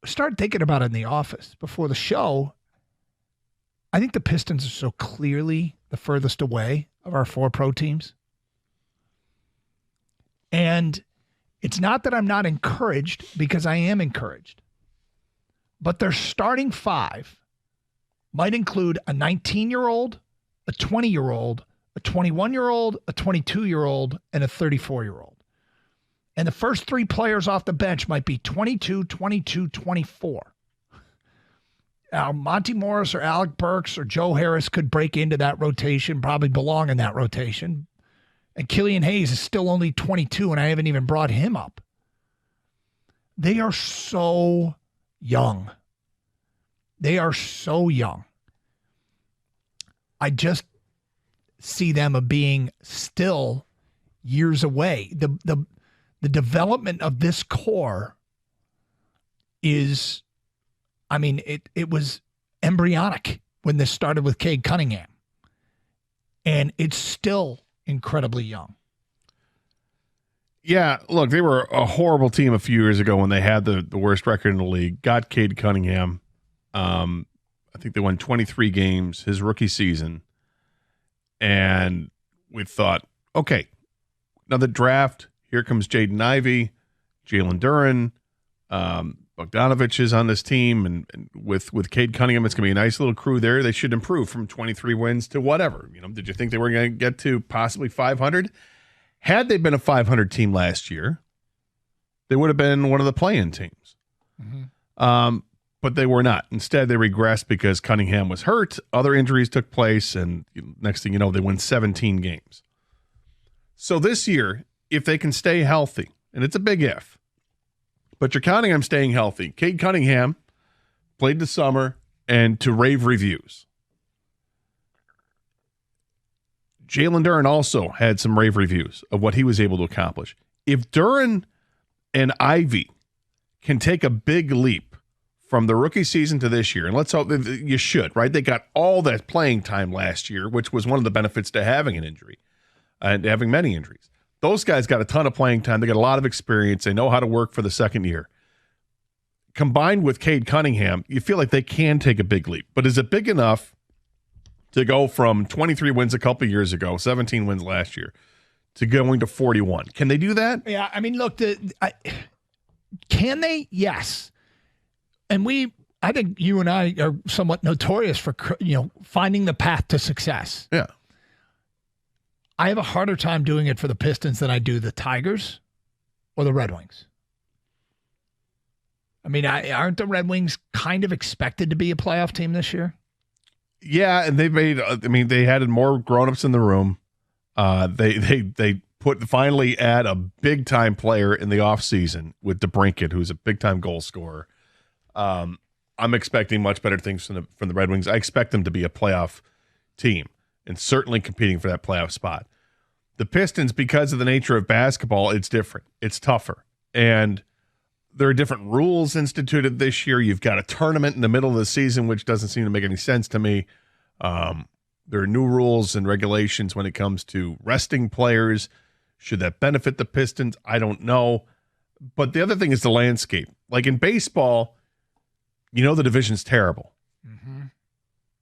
started thinking about it in the office before the show. I think the Pistons are so clearly the furthest away of our 4 pro teams. And it's not that I'm not encouraged, because I am encouraged. But their starting 5 might include a 19-year-old, a 20-year-old, a 21-year-old, a 22-year-old, and a 34-year-old. And the first 3 players off the bench might be 22, 22, 24. Now, Monty Morris or Alec Burks or Joe Harris could break into that rotation, probably belong in that rotation. And Killian Hayes is still only 22, and I haven't even brought him up. They are so young. They are so young. I just see them as being still years away. The development of this core is, I mean, it was embryonic when this started with Cade Cunningham. And it's still incredibly young. Yeah, look, they were a horrible team a few years ago when they had the worst record in the league. Got Cade Cunningham. I think they won 23 games his rookie season. And we thought, okay, now the draft, here comes Jaden Ivey, Jalen Duren, Bogdanovich is on this team, and with Cade Cunningham, it's going to be a nice little crew there. They should improve from 23 wins to whatever. You know, did you think they were going to get to possibly 500? Had they been a 500 team last year, they would have been one of the play-in teams. Mm-hmm. But they were not. Instead, they regressed because Cunningham was hurt. Other injuries took place, and next thing you know, they win 17 games. So this year, if they can stay healthy, and it's a big if, but you're counting on staying healthy. Cade Cunningham played the summer and to rave reviews. Jalen Duren also had some rave reviews of what he was able to accomplish. If Duren and Ivy can take a big leap from the rookie season to this year, and let's hope you should, right? They got all that playing time last year, which was one of the benefits to having an injury and having many injuries. Those guys got a ton of playing time. They got a lot of experience. They know how to work for the second year. Combined with Cade Cunningham, you feel like they can take a big leap. But is it big enough to go from 23 wins a couple years ago, 17 wins last year, to going to 41? Can they do that? Yeah, I mean, look, can they? Yes. And I think you and I are somewhat notorious for, finding the path to success. Yeah. I have a harder time doing it for the Pistons than I do the Tigers or the Red Wings. I mean, aren't the Red Wings kind of expected to be a playoff team this year? Yeah, and they had more grown-ups in the room. They finally add a big-time player in the offseason with DeBrincat, who's a big-time goal scorer. I'm expecting much better things from the Red Wings. I expect them to be a playoff team and certainly competing for that playoff spot. The Pistons, because of the nature of basketball, it's different. It's tougher. And there are different rules instituted this year. You've got a tournament in the middle of the season, which doesn't seem to make any sense to me. There are new rules and regulations when it comes to resting players. Should that benefit the Pistons? I don't know. But the other thing is the landscape. Like in baseball, the division's terrible. Mm-hmm.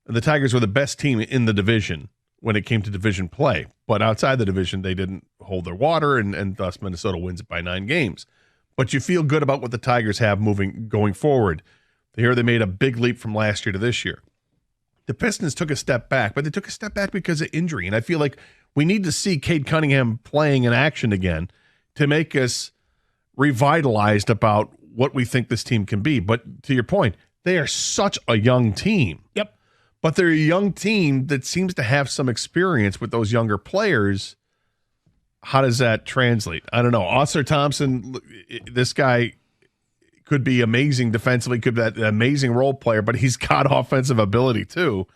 And the Tigers were the best team in the division when it came to division play. But outside the division, they didn't hold their water, and thus Minnesota wins it by 9 games. But you feel good about what the Tigers have going forward. Here they made a big leap from last year to this year. The Pistons took a step back, but they took a step back because of injury. And I feel like we need to see Cade Cunningham playing in action again to make us revitalized about what we think this team can be. But to your point, they are such a young team. Yep. But they're a young team that seems to have some experience with those younger players. How does that translate? I don't know. Oscar Thompson, this guy could be amazing defensively, could be that amazing role player, but he's got offensive ability too.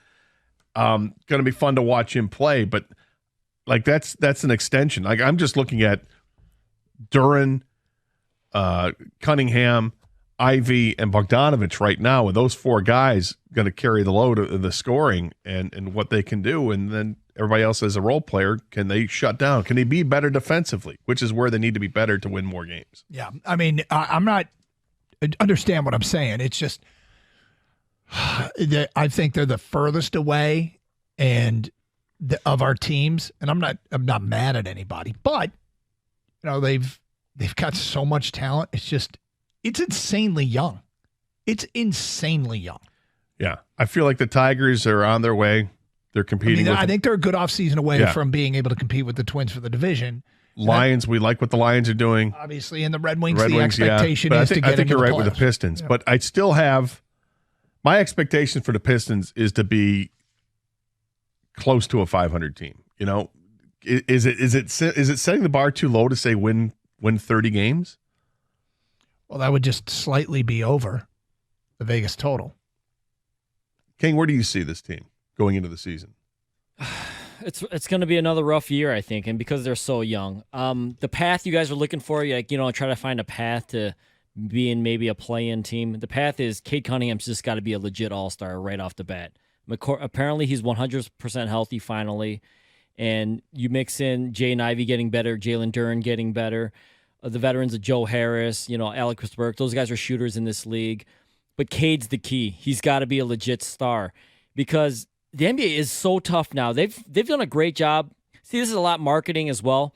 Going to be fun to watch him play, but like that's an extension. Like I'm just looking at Duren, Cunningham, Ivy, and Bogdanovich right now, with those 4 guys going to carry the load of the scoring and what they can do. And then everybody else as a role player, can they shut down? Can they be better defensively, which is where they need to be better to win more games? Yeah. I mean, I'm not understand what I'm saying. It's just I think they're the furthest away of our teams, and I'm not mad at anybody, but they've got so much talent. It's insanely young. It's insanely young. Yeah, I feel like the Tigers are on their way. They're competing. I think they're a good offseason away from being able to compete with the Twins for the division. Lions, we like what the Lions are doing. Obviously, and the Red Wings, the expectation is to get into the playoffs. I think you're right with the Pistons, but I still have my expectation for the Pistons is to be close to a 500 team. Is it setting the bar too low to say win 30 games? Well, that would just slightly be over the Vegas total. King, where do you see this team going into the season? It's going to be another rough year, I think, and because they're so young. The path you guys are looking for, try to find a path to being maybe a play-in team. The path is Cade Cunningham's just got to be a legit all-star right off the bat. Apparently, he's 100% healthy finally, and you mix in Jaden Ivey getting better, Jalen Duren getting better, the veterans of Joe Harris, Alec Burke. Those guys are shooters in this league. But Cade's the key. He's got to be a legit star because the NBA is so tough now. They've done a great job. See, this is a lot marketing as well.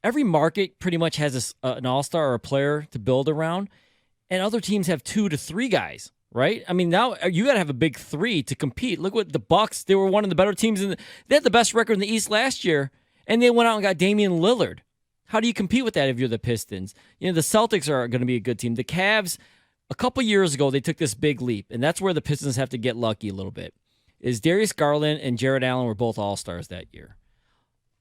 Every market pretty much has an all-star or a player to build around, and other teams have 2 to 3 guys, right? I mean, now you got to have a big 3 to compete. Look what the Bucks, they were one of the better teams. They had the best record in the East last year, and they went out and got Damian Lillard. How do you compete with that if you're the Pistons? The Celtics are going to be a good team. The Cavs, a couple years ago, they took this big leap, and that's where the Pistons have to get lucky a little bit. Is Darius Garland and Jared Allen were both all-stars that year.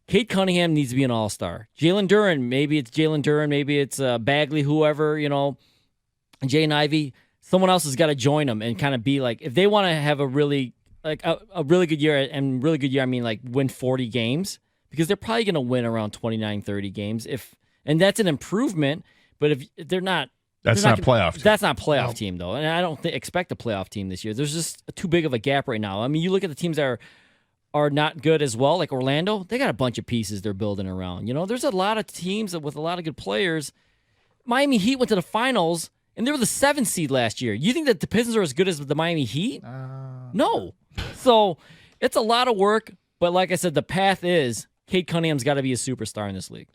Cade Cunningham needs to be an all-star. Jalen Duren, maybe it's Jalen Duren, maybe it's Bagley, whoever, Jaden Ivey. Someone else has got to join them and kind of be like, if they want to have a really good year, and really good year, I mean like win 40 games, because they're probably going to win around 29, 30 games. And that's an improvement, but if they're not, That's not playoff team. That's not playoff team, though. And I don't expect a playoff team this year. There's just too big of a gap right now. I mean, you look at the teams that are not good as well, like Orlando. They got a bunch of pieces they're building around. There's a lot of teams with a lot of good players. Miami Heat went to the finals, and they were the 7th seed last year. You think that the Pistons are as good as the Miami Heat? No. So it's a lot of work, but like I said, the path is Cade Cunningham's got to be a superstar in this league.